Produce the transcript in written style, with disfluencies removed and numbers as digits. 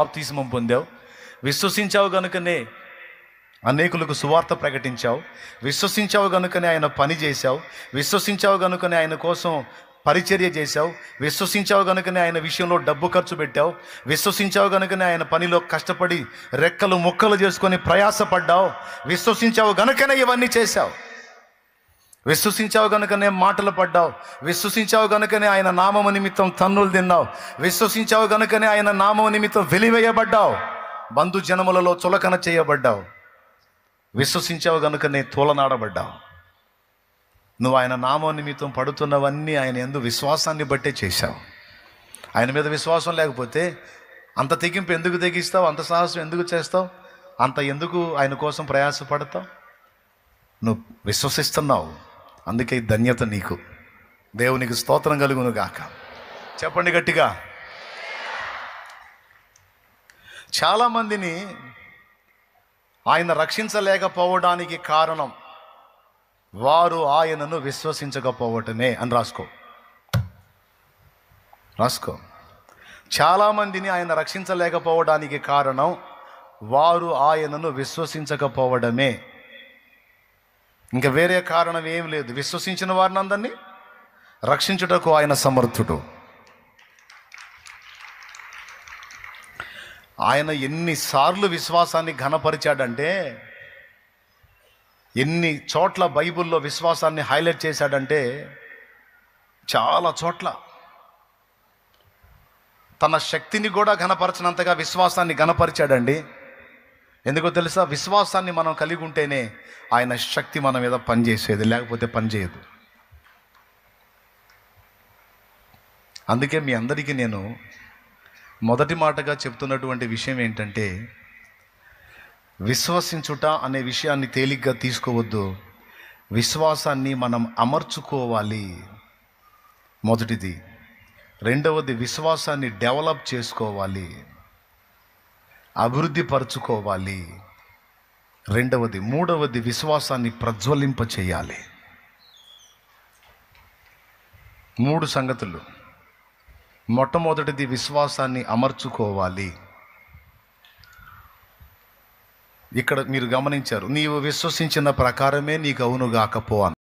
బాప్తిస్మం పొందావు, విశ్వసించావు గనుకనే అనేకులకు సువార్త ప్రకటించావు, విశ్వసించావు గనుకనే ఆయన పని చేశావు, విశ్వసించావు గనుకనే ఆయన కోసం పరిచర్య చేశావు, విశ్వసించావు గనుకనే ఆయన విషయంలో డబ్బు ఖర్చు పెట్టావు, విశ్వసించావు గనుకనే ఆయన పనిలో కష్టపడి రెక్కలు ముక్కలు చేసుకొని ప్రయాసపడ్డావు, విశ్వసించావు గనుకనే ఇవన్నీ చేశావు, విశ్వసించావు గనుకనే మాటలు పడ్డావు, విశ్వసించావు గనుకనే ఆయన నామము నిమిత్తం తన్నులు తిన్నావు, విశ్వసించావు గనుకనే ఆయన నామము నిమిత్తం వెలివేయబడ్డావు, బంధు జనములలో చులకన చేయబడ్డావు, విశ్వసించావు గనుకనే తోలనాడబడ్డావు. నువ్వు ఆయన నామం నిమిత్తం పడుతున్నవన్నీ ఆయన యందు విశ్వాసాన్ని బట్టే చేశావు. ఆయన మీద విశ్వాసం లేకపోతే అంత తెగింపు ఎందుకు తెగిస్తావు, అంత సాహసం ఎందుకు చేస్తావు, అంత ఎందుకు ఆయన కోసం ప్రయాసపడతావు? నువ్వు విశ్వసిస్తున్నావు, అందుకే ఈ ధన్యత నీకు. దేవునికి స్తోత్రం కలుగును గాక. చెప్పండి గట్టిగా. చాలామందిని ఆయన రక్షించలేకపోవడానికి కారణం వారు ఆయనను విశ్వసించకపోవటమే అని రాసుకో. చాలామందిని ఆయన రక్షించలేకపోవడానికి కారణం వారు ఆయనను విశ్వసించకపోవడమే. ఇంకా వేరే కారణం ఏం లేదు. విశ్వసించిన వారిని అందరినీ రక్షించుటకు ఆయన సమర్థుడు. ఆయన ఎన్నిసార్లు విశ్వాసాన్ని ఘనపరిచాడంటే, ఎన్ని చోట్ల బైబిల్లో విశ్వాసాన్ని హైలైట్ చేశాడంటే, చాలా చోట్ల తన శక్తిని కూడా ఘనపరచినంతగా విశ్వాసాన్ని ఘనపరిచాడండి. ఎందుకో తెలుసా? విశ్వాసాన్ని మనం కలిగి ఉంటేనే ఆయన శక్తి మన మీద పనిచేసేది, లేకపోతే పనిచేయదు. అందుకే మీ అందరికీ నేను మొదటి మాటగా చెప్తున్నటువంటి విషయం ఏంటంటే, విశ్వసించుట అనే విషయాన్ని తేలిగ్గా తీసుకోవద్దు. విశ్వాసాన్ని మనం అమర్చుకోవాలి, మొదటిది. రెండవది, విశ్వాసాన్ని డెవలప్ చేసుకోవాలి, అభివృద్ధి పరుచుకోవాలి. రెండవది. మూడవది, విశ్వాసాన్ని ప్రజ్వలింప చేయాలి. 3 సంగతులు. మొట్టమొదటిది, విశ్వాసాన్ని అమర్చుకోవాలి. ఇక్కడ మీరు గమనించారు, నీవు విశ్వసించిన ప్రకారమే నీకు అవును గాకపో అని.